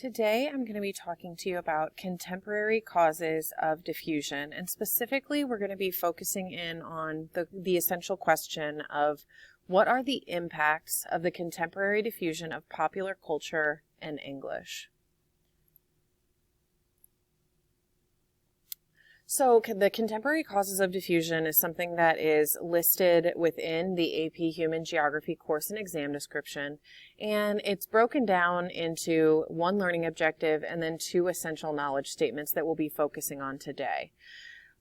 Today I'm going to be talking to you about contemporary causes of diffusion, and specifically we're going to be focusing in on the essential question of what are the impacts of the contemporary diffusion of popular culture and English. So the contemporary causes of diffusion is something that is listed within the AP Human Geography course and exam description, and it's broken down into one learning objective and then two essential knowledge statements that we'll be focusing on today.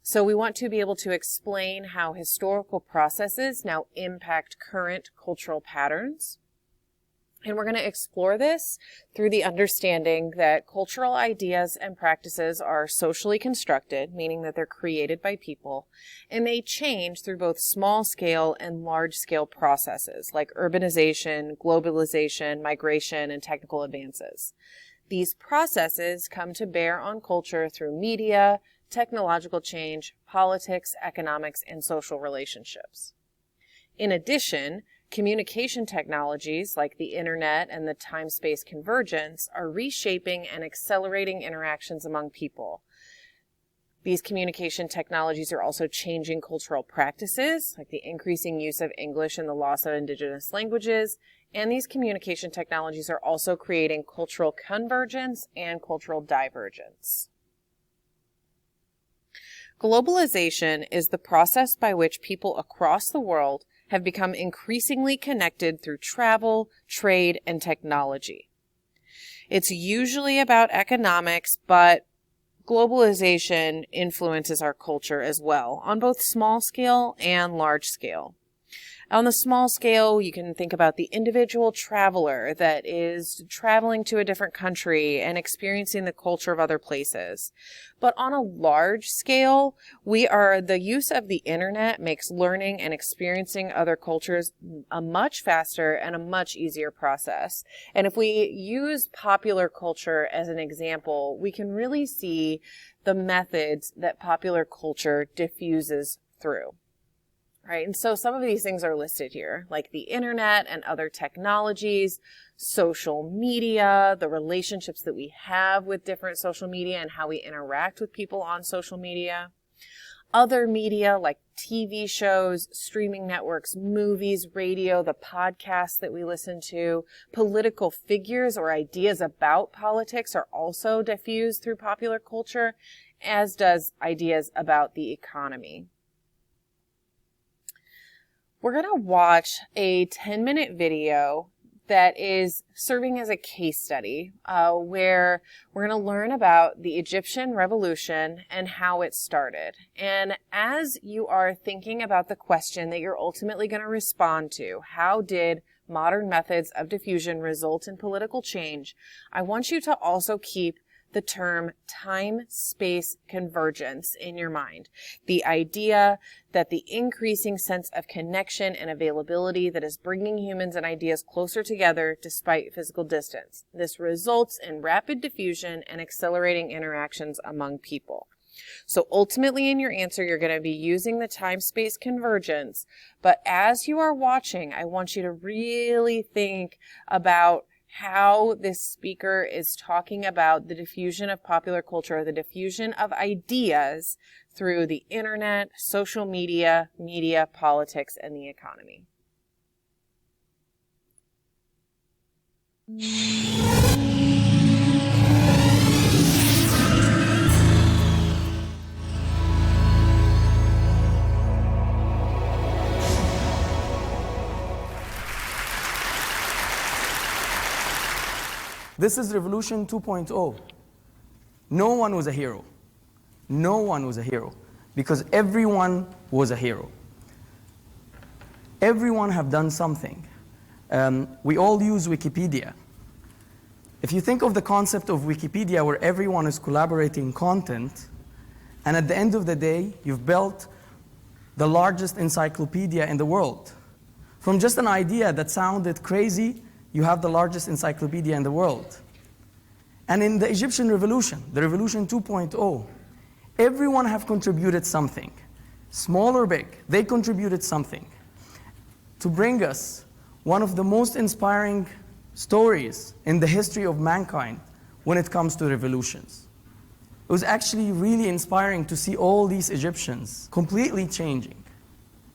So we want to be able to explain how historical processes now impact current cultural patterns. And we're going to explore this through the understanding that cultural ideas and practices are socially constructed, meaning that they're created by people, and they change through both small-scale and large-scale processes like urbanization, globalization, migration, and technical advances. These processes come to bear on culture through media, technological change, politics, economics, and social relationships. In addition, communication technologies like the internet and the time-space convergence are reshaping and accelerating interactions among people. These communication technologies are also changing cultural practices, like the increasing use of English and the loss of indigenous languages, and these communication technologies are also creating cultural convergence and cultural divergence. Globalization is the process by which people across the world have become increasingly connected through travel, trade, and technology. It's usually about economics, but globalization influences our culture as well, on both small scale and large scale. On the small scale, you can think about the individual traveler that is traveling to a different country and experiencing the culture of other places. But on a large scale, the use of the internet makes learning and experiencing other cultures a much faster and a much easier process. And if we use popular culture as an example, we can really see the methods that popular culture diffuses through. Right, and so some of these things are listed here, like the internet and other technologies, social media, the relationships that we have with different social media and how we interact with people on social media. Other media like TV shows, streaming networks, movies, radio, the podcasts that we listen to, political figures or ideas about politics are also diffused through popular culture, as does ideas about the economy. We're going to watch a 10-minute video that is serving as a case study where we're going to learn about the Egyptian revolution and how it started. And as you are thinking about the question that you're ultimately going to respond to, how did modern methods of diffusion result in political change, I want you to also keep the term time-space convergence in your mind. The idea that the increasing sense of connection and availability that is bringing humans and ideas closer together despite physical distance. This results in rapid diffusion and accelerating interactions among people. So ultimately in your answer, you're going to be using the time-space convergence, but as you are watching, I want you to really think about how this speaker is talking about the diffusion of popular culture, the diffusion of ideas through the internet, social media, politics, and the economy. This is Revolution 2.0. No one was a hero. No one was a hero, because everyone was a hero. Everyone have done something. We all use Wikipedia. If you think of the concept of Wikipedia where everyone is collaborating content, and at the end of the day, you've built the largest encyclopedia in the world. From just an idea that sounded crazy, you have the largest encyclopedia in the world. And in the Egyptian revolution, the Revolution 2.0, everyone have contributed something. Small or big, they contributed something to bring us one of the most inspiring stories in the history of mankind, when it comes to revolutions. It was actually really inspiring to see all these Egyptians completely changing.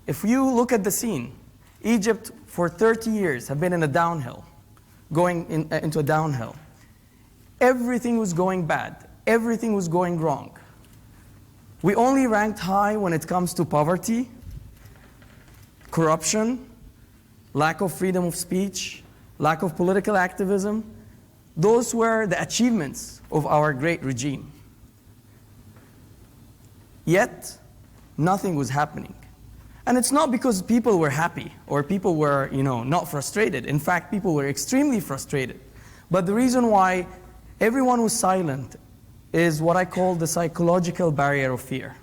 If you look at the scene, Egypt for 30 years have been in a downhill, into a downhill. Everything was going bad. Everything was going wrong. We only ranked high when it comes to poverty, corruption, lack of freedom of speech, lack of political activism. Those were the achievements of our great regime. Yet, nothing was happening. And it's not because people were happy or people were, not frustrated. In fact, people were extremely frustrated. But the reason why everyone was silent is what I call the psychological barrier of fear.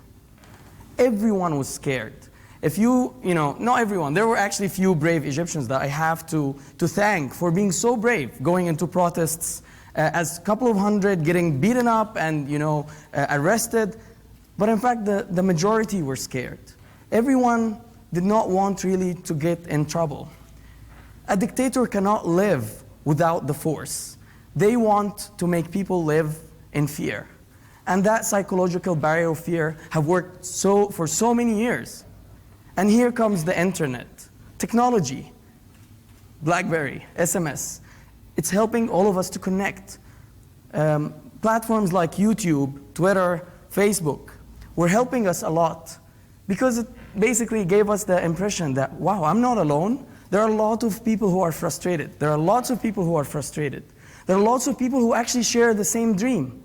Everyone was scared. If not everyone, there were actually few brave Egyptians that I have to thank for being so brave, going into protests, as a couple of hundred getting beaten up and, arrested. But in fact, the majority were scared. Everyone did not want really to get in trouble. A dictator cannot live without the force. They want to make people live in fear. And that psychological barrier of fear have worked for so many years. And here comes the internet, technology, BlackBerry, SMS. It's helping all of us to connect. Platforms like YouTube, Twitter, Facebook were helping us a lot because it basically gave us the impression that, wow, I'm not alone. There are a lot of people who are frustrated. There are lots of people who are frustrated. There are lots of people who actually share the same dream.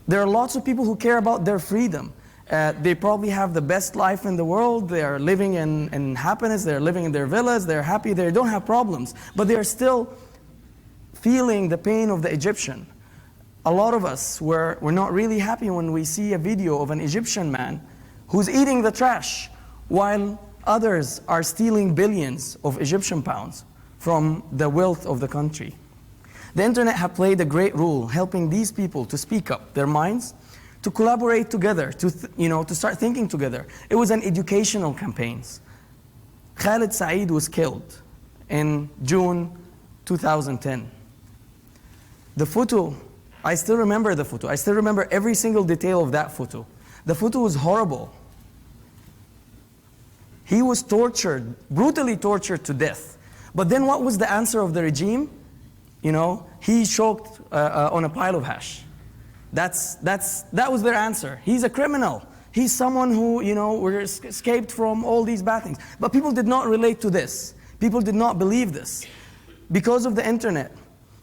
There are lots of people who care about their freedom. They probably have the best life in the world. They are living in happiness. They're living in their villas. They're happy. They don't have problems. But they are still feeling the pain of the Egyptian. A lot of us were not really happy when we see a video of an Egyptian man who's eating the trash while others are stealing billions of Egyptian pounds from the wealth of the country. The internet have played a great role helping these people to speak up their minds, to collaborate together, to start thinking together. It was an educational campaign. Khalid Saeed was killed in June 2010. The photo, I still remember the photo. I still remember every single detail of that photo. The photo was horrible. He was tortured, brutally tortured to death. But then what was the answer of the regime? He choked on a pile of hash. That was their answer. He's a criminal. He's someone who, escaped from all these bad things. But people did not relate to this. People did not believe this. Because of the internet,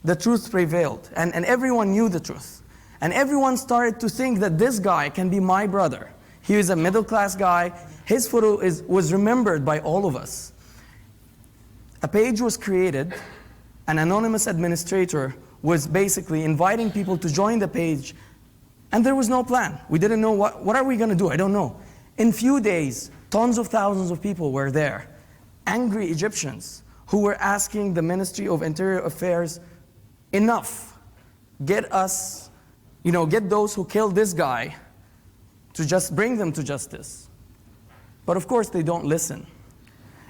the truth prevailed. And everyone knew the truth. And everyone started to think that this guy can be my brother. He is a middle-class guy. His photo was remembered by all of us. A page was created. An anonymous administrator was basically inviting people to join the page, and there was no plan. We didn't know what are we going to do? I don't know. In few days, tons of thousands of people were there, angry Egyptians who were asking the Ministry of Interior Affairs, enough, get us, get those who killed this guy to just bring them to justice. But of course, they don't listen.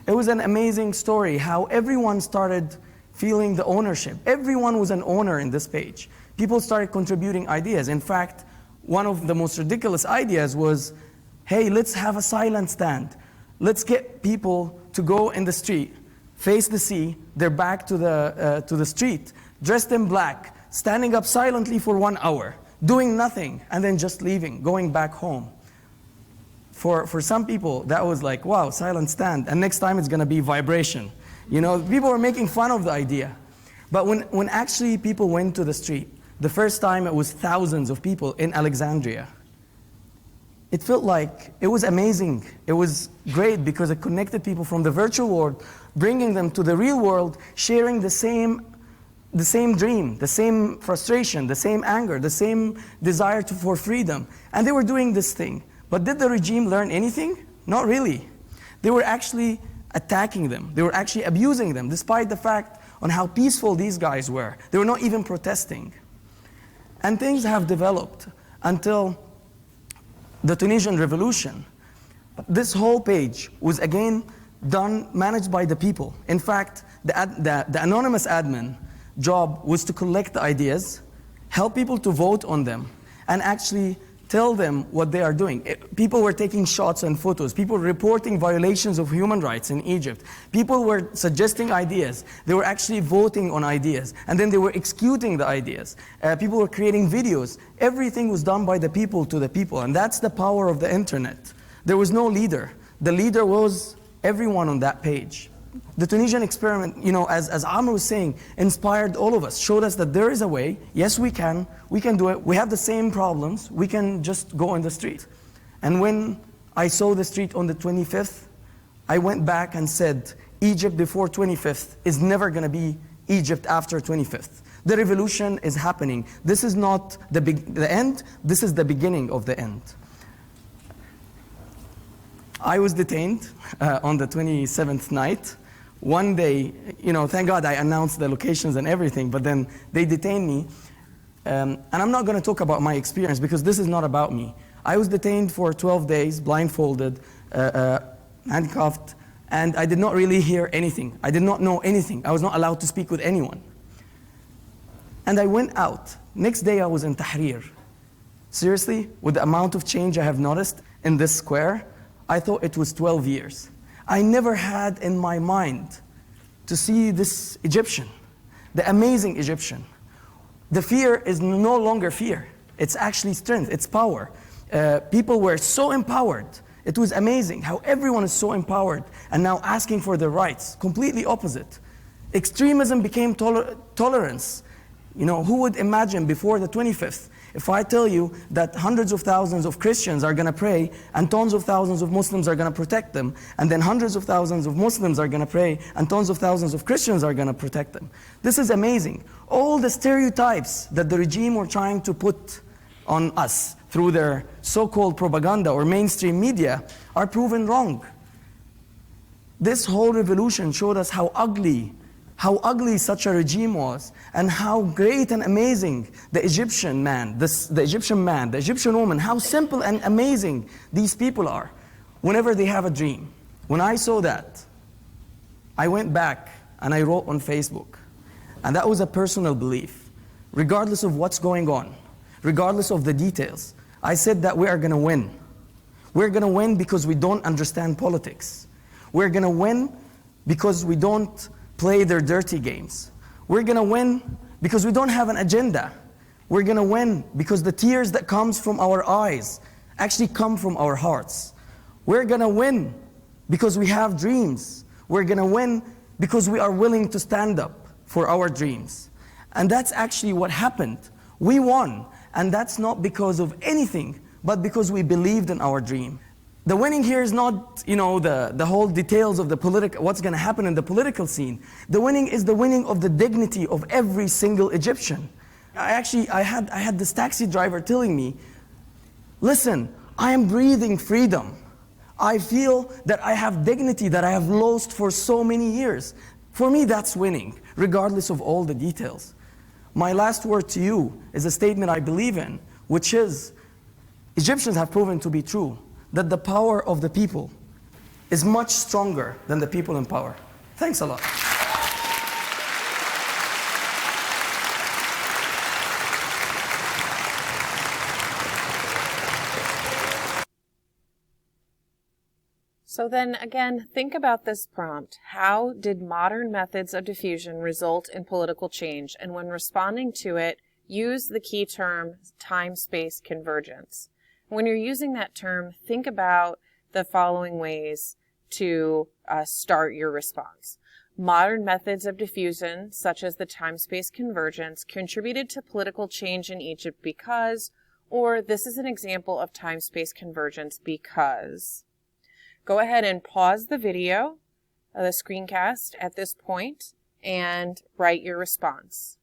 It was an amazing story how everyone started feeling the ownership. Everyone was an owner in this page. People started contributing ideas. In fact, one of the most ridiculous ideas was, hey, let's have a silent stand. Let's get people to go in the street, face the sea, their back to the street, dressed in black, standing up silently for 1 hour, doing nothing, and then just leaving, going back home. For some people, that was like, wow, silent stand, and next time it's going to be vibration. People were making fun of the idea. But when actually people went to the street, the first time it was thousands of people in Alexandria. It felt like it was amazing. It was great because it connected people from the virtual world, bringing them to the real world, sharing the same dream, the same frustration, the same anger, the same desire for freedom. And they were doing this thing. But did the regime learn anything? Not really. They were actually attacking them. They were actually abusing them, despite the fact on how peaceful these guys were. They were not even protesting. And things have developed until the Tunisian revolution. This whole page was again managed by the people. In fact, the anonymous admin job was to collect the ideas help people to vote on them, and actually tell them what they are doing. People were taking shots and photos. People were reporting violations of human rights in Egypt. People were suggesting ideas. They were actually voting on ideas. And then they were executing the ideas. People were creating videos. Everything was done by the people to the people. And that's the power of the internet. There was no leader. The leader was everyone on that page. The Tunisian experiment, as Amr was saying, inspired all of us, showed us that there is a way. Yes, we can do it. We have the same problems. We can just go on the street. And when I saw the street on the 25th, I went back and said, Egypt before 25th is never going to be Egypt after 25th. The revolution is happening. This is not the end. This is the beginning of the end. I was detained on the 27th night. One day, thank God I announced the locations and everything, but then they detained me. And I'm not going to talk about my experience because this is not about me. I was detained for 12 days, blindfolded, handcuffed, and I did not really hear anything. I did not know anything. I was not allowed to speak with anyone. And I went out. Next day I was in Tahrir. Seriously, with the amount of change I have noticed in this square, I thought it was 12 years. I never had in my mind to see this Egyptian, the amazing Egyptian. The fear is no longer fear. It's actually strength, it's power. People were so empowered. It was amazing how everyone is so empowered and now asking for their rights. Completely opposite. Extremism became tolerance. Who would imagine before the 25th, if I tell you that hundreds of thousands of Christians are going to pray and tons of thousands of Muslims are going to protect them, and then hundreds of thousands of Muslims are going to pray and tons of thousands of Christians are going to protect them. This is amazing. All the stereotypes that the regime were trying to put on us through their so-called propaganda or mainstream media are proven wrong. This whole revolution showed us how ugly such a regime was, and how great and amazing the Egyptian man, the Egyptian woman, how simple and amazing these people are whenever they have a dream. When I saw that, I went back and I wrote on Facebook. And that was a personal belief. Regardless of what's going on, regardless of the details, I said that we are going to win. We're going to win because we don't understand politics. We're going to win because we don't play their dirty games. We're going to win because we don't have an agenda. We're going to win because the tears that comes from our eyes actually come from our hearts. We're going to win because we have dreams. We're going to win because we are willing to stand up for our dreams. And that's actually what happened. We won, and that's not because of anything, but because we believed in our dream. The winning here is not, the whole details of the what's going to happen in the political scene. The winning is the winning of the dignity of every single Egyptian. I had this taxi driver telling me, listen, I am breathing freedom. I feel that I have dignity that I have lost for so many years. For me, that's winning, regardless of all the details. My last word to you is a statement I believe in, which is, Egyptians have proven to be true, that the power of the people is much stronger than the people in power. Thanks a lot. So then again, think about this prompt. How did modern methods of diffusion result in political change? And when responding to it, use the key term time-space convergence. When you're using that term, think about the following ways to start your response. Modern methods of diffusion, such as the time-space convergence, contributed to political change in Egypt because, or this is an example of time-space convergence because. Go ahead and pause the video, the screencast at this point, and write your response.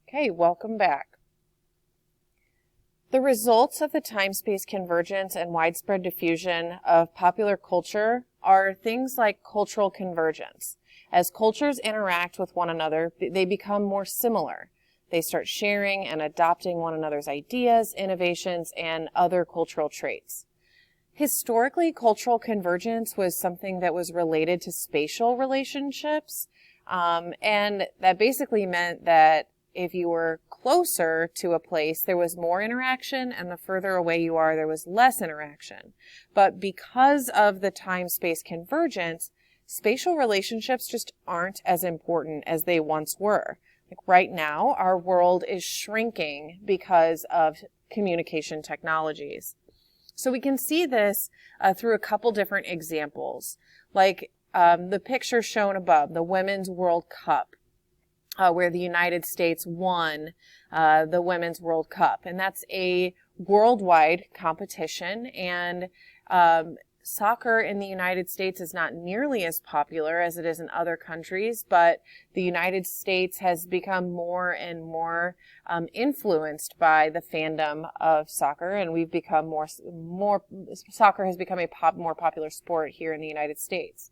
Okay, welcome back. The results of the time-space convergence and widespread diffusion of popular culture are things like cultural convergence. As cultures interact with one another, they become more similar. They start sharing and adopting one another's ideas, innovations, and other cultural traits. Historically, cultural convergence was something that was related to spatial relationships. And that basically meant that if you were closer to a place, there was more interaction, and the further away you are, there was less interaction. But because of the time-space convergence, spatial relationships just aren't as important as they once were. Like right now, our world is shrinking because of communication technologies. So we can see this through a couple different examples, like the picture shown above, the Women's World Cup, where the United States won the Women's World Cup. And that's a worldwide competition, and soccer in the United States is not nearly as popular as it is in other countries, but the United States has become more and more influenced by the fandom of soccer, and we've become soccer has become a more popular sport here in the United States.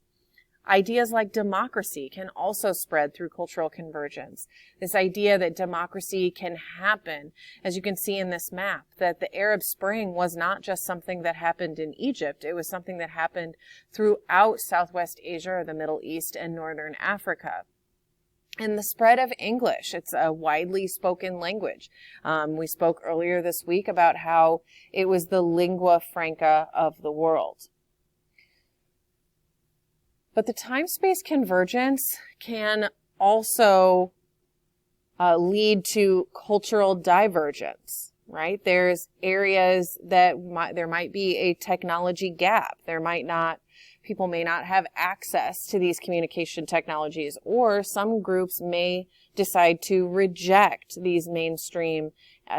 Ideas like democracy can also spread through cultural convergence. This idea that democracy can happen, as you can see in this map, that the Arab Spring was not just something that happened in Egypt, it was something that happened throughout Southwest Asia, or the Middle East, and Northern Africa. And the spread of English, it's a widely spoken language. We spoke earlier this week about how it was the lingua franca of the world. But the time-space convergence can also lead to cultural divergence, right? There's areas that there might be a technology gap. People may not have access to these communication technologies, or some groups may decide to reject these mainstream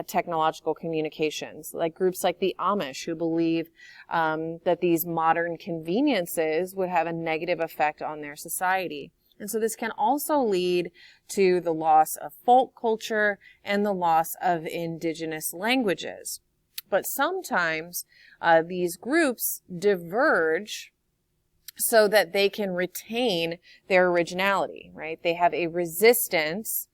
technological communications, like groups like the Amish, who believe that these modern conveniences would have a negative effect on their society. And so this can also lead to the loss of folk culture and the loss of indigenous languages. But sometimes these groups diverge so that they can retain their originality, right? They have a resistance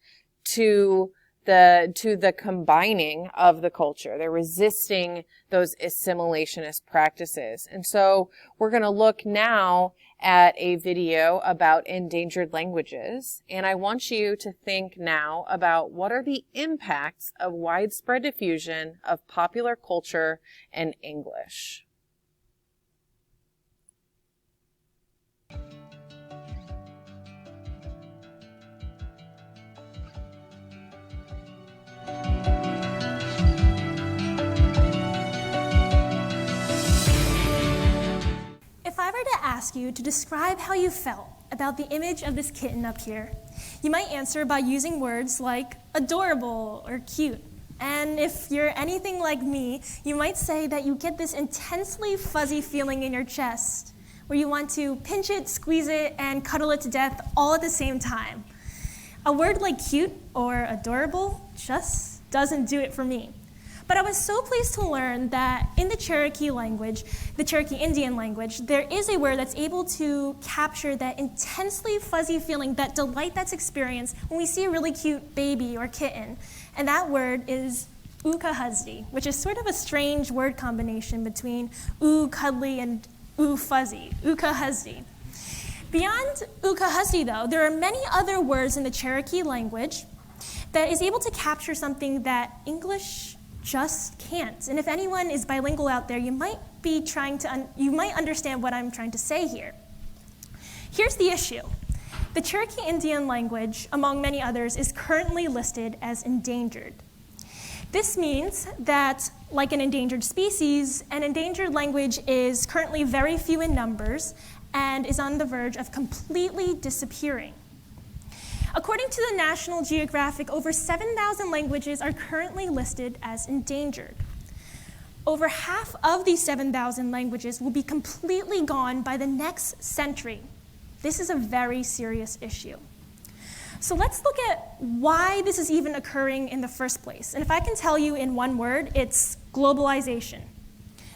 to the combining of the culture. They're resisting those assimilationist practices. And so we're going to look now at a video about endangered languages. And I want you to think now about what are the impacts of widespread diffusion of popular culture and English. If I were to ask you to describe how you felt about the image of this kitten up here, you might answer by using words like adorable or cute. And if you're anything like me, you might say that you get this intensely fuzzy feeling in your chest, where you want to pinch it, squeeze it, and cuddle it to death all at the same time. A word like cute or adorable just doesn't do it for me. But I was so pleased to learn that in the Cherokee language, the Cherokee Indian language, there is a word that's able to capture that intensely fuzzy feeling, that delight that's experienced when we see a really cute baby or kitten. And that word is ukahuzdi, which is sort of a strange word combination between ooh cuddly and ooh fuzzy, ukahuzdi. Beyond ukahuzdi, though, there are many other words in the Cherokee language that is able to capture something that English just can't. And if anyone is bilingual out there, you might be you might understand what I'm trying to say here. Here's the issue. The Cherokee Indian language, among many others, is currently listed as endangered. This means that, like an endangered species, an endangered language is currently very few in numbers and is on the verge of completely disappearing. According to the National Geographic, over 7,000 languages are currently listed as endangered. Over half of these 7,000 languages will be completely gone by the next century. This is a very serious issue. So let's look at why this is even occurring in the first place. And if I can tell you in one word, it's globalization.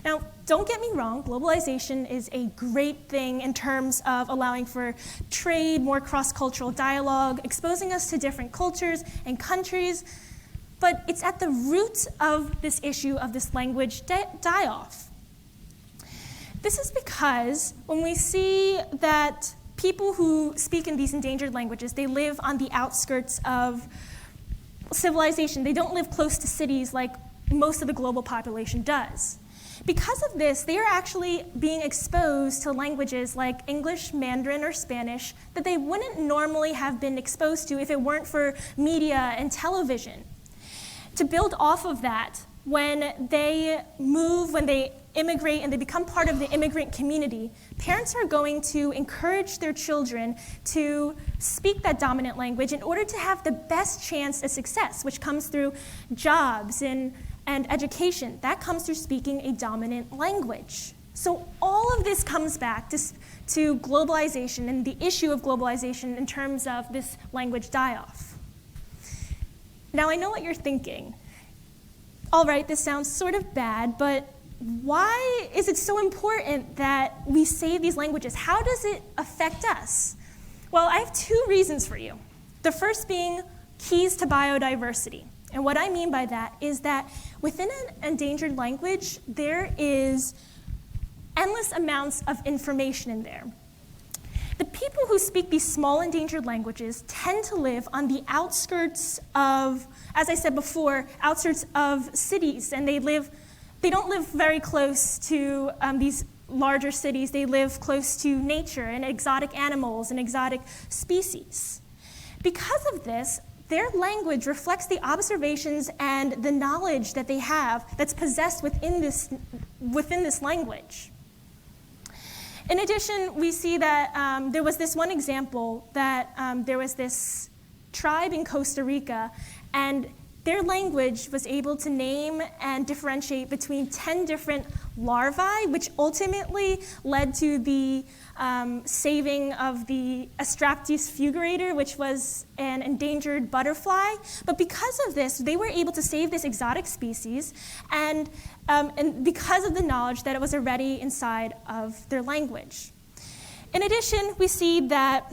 Now, don't get me wrong, globalization is a great thing in terms of allowing for trade, more cross-cultural dialogue, exposing us to different cultures and countries, but it's at the root of this issue of this language die-off. This is because when we see that people who speak in these endangered languages, they live on the outskirts of civilization. They don't live close to cities like most of the global population does. Because of this, they are actually being exposed to languages like English, Mandarin, or Spanish that they wouldn't normally have been exposed to if it weren't for media and television. To build off of that, when they move, when they immigrate and they become part of the immigrant community, parents are going to encourage their children to speak that dominant language in order to have the best chance at success, which comes through jobs and education. That comes through speaking a dominant language. So all of this comes back to globalization and the issue of globalization in terms of this language die-off. Now, I know what you're thinking. All right, this sounds sort of bad, but why is it so important that we save these languages? How does it affect us? Well, I have two reasons for you. The first being keys to biodiversity. And what I mean by that is that within an endangered language, there is endless amounts of information in there. The people who speak these small endangered languages tend to live on the outskirts of, as I said before, outskirts of cities, and they don't live very close to these larger cities. They live close to nature and exotic animals and exotic species. Because of this, their language reflects the observations and the knowledge that they have that's possessed within this language. In addition, we see that there was this one example that there was this tribe in Costa Rica, and their language was able to name and differentiate between 10 different larvae, which ultimately led to the saving of the Astraptes fugerator, which was an endangered butterfly. But because of this, they were able to save this exotic species, and because of the knowledge that it was already inside of their language. In addition, we see that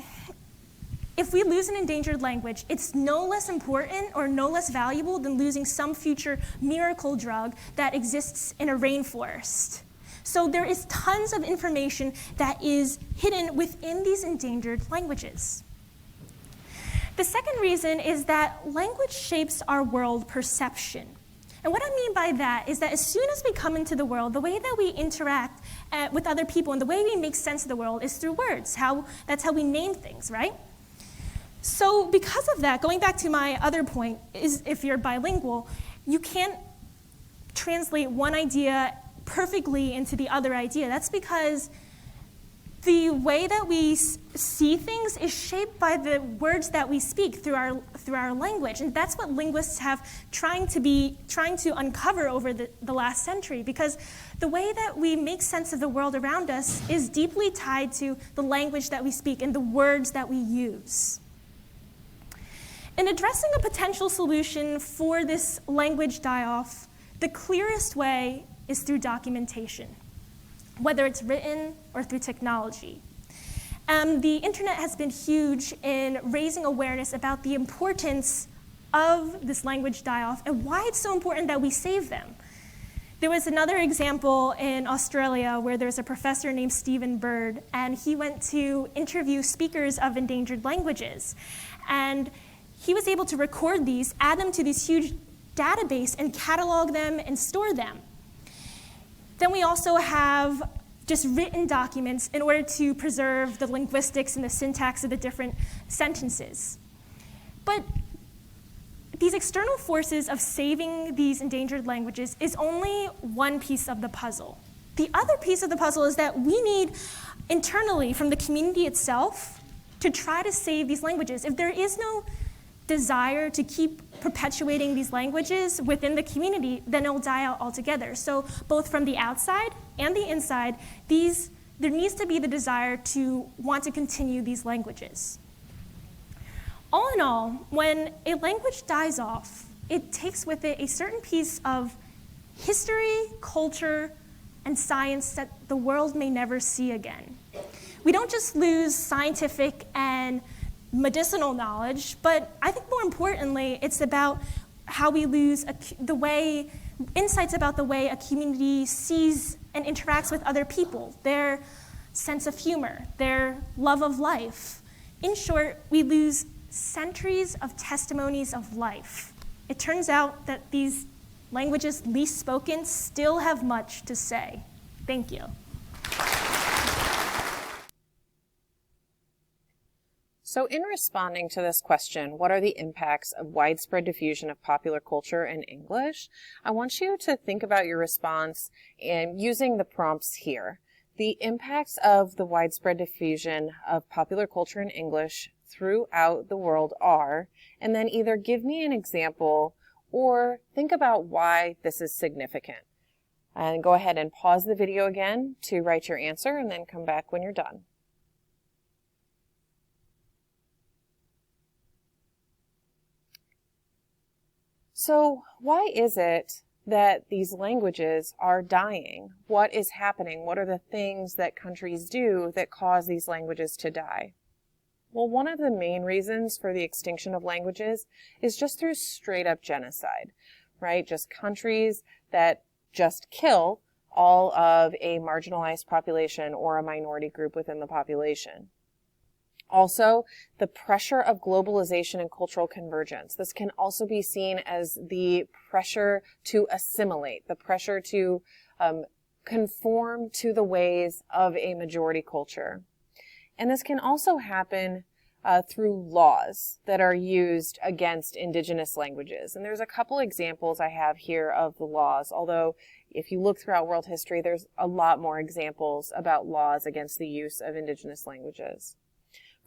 if we lose an endangered language, it's no less important or no less valuable than losing some future miracle drug that exists in a rainforest. So there is tons of information that is hidden within these endangered languages. The second reason is that language shapes our world perception. And what I mean by that is that as soon as we come into the world, the way that we interact with other people and the way we make sense of the world is through words. That's how we name things, right? So because of that, going back to my other point, is if you're bilingual, you can't translate one idea perfectly into the other idea. That's because the way that we see things is shaped by the words that we speak through our language. And that's what linguists have trying to uncover over the last century, because the way that we make sense of the world around us is deeply tied to the language that we speak and the words that we use. In addressing a potential solution for this language die-off, the clearest way is through documentation, whether it's written or through technology. The internet has been huge in raising awareness about the importance of this language die-off and why it's so important that we save them. There was another example in Australia where there's a professor named Stephen Bird, and he went to interview speakers of endangered languages. And he was able to record these, add them to this huge database, and catalog them and store them. Then we also have just written documents in order to preserve the linguistics and the syntax of the different sentences. But these external forces of saving these endangered languages is only one piece of the puzzle. The other piece of the puzzle is that we need internally from the community itself to try to save these languages. If there is no desire to keep perpetuating these languages within the community, then it'll die out altogether. So both from the outside and the inside, there needs to be the desire to want to continue these languages. All in all, when a language dies off, it takes with it a certain piece of history, culture, and science that the world may never see again. We don't just lose scientific and medicinal knowledge, but I think more importantly, it's about how we lose insights about the way a community sees and interacts with other people, their sense of humor, their love of life. In short, we lose centuries of testimonies of life. It turns out that these languages least spoken still have much to say. Thank you. So in responding to this question, what are the impacts of widespread diffusion of popular culture in English? I want you to think about your response and using the prompts here. The impacts of the widespread diffusion of popular culture in English throughout the world are, and then either give me an example or think about why this is significant. And go ahead and pause the video again to write your answer and then come back when you're done. So why is it that these languages are dying? What is happening? What are the things that countries do that cause these languages to die? Well, one of the main reasons for the extinction of languages is just through straight up genocide, right? Just countries that just kill all of a marginalized population or a minority group within the population. Also, the pressure of globalization and cultural convergence. This can also be seen as the pressure to assimilate, the pressure to conform to the ways of a majority culture. And this can also happen through laws that are used against indigenous languages. And there's a couple examples I have here of the laws, although if you look throughout world history, there's a lot more examples about laws against the use of indigenous languages.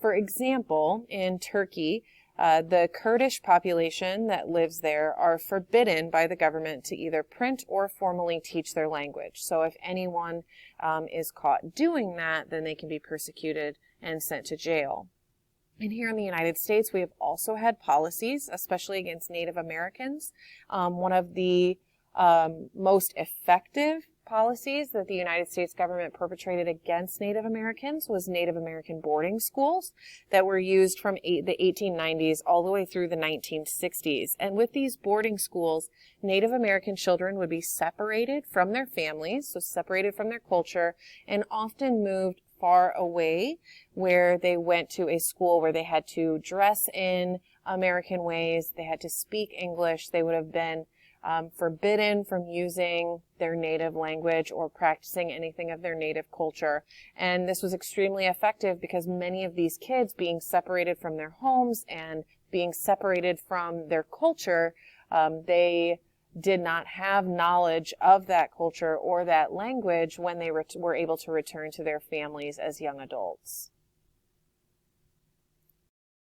For example, in Turkey, the Kurdish population that lives there are forbidden by the government to either print or formally teach their language. So if anyone is caught doing that, then they can be persecuted and sent to jail. And here in the United States, we have also had policies, especially against Native Americans. One of the most effective policies that the United States government perpetrated against Native Americans was Native American boarding schools that were used from the 1890s all the way through the 1960s. And with these boarding schools, Native American children would be separated from their families, so separated from their culture, and often moved far away where they went to a school where they had to dress in American ways, they had to speak English, they would have been forbidden from using their native language or practicing anything of their native culture. And this was extremely effective because many of these kids, being separated from their homes and being separated from their culture, they did not have knowledge of that culture or that language when they were able to return to their families as young adults.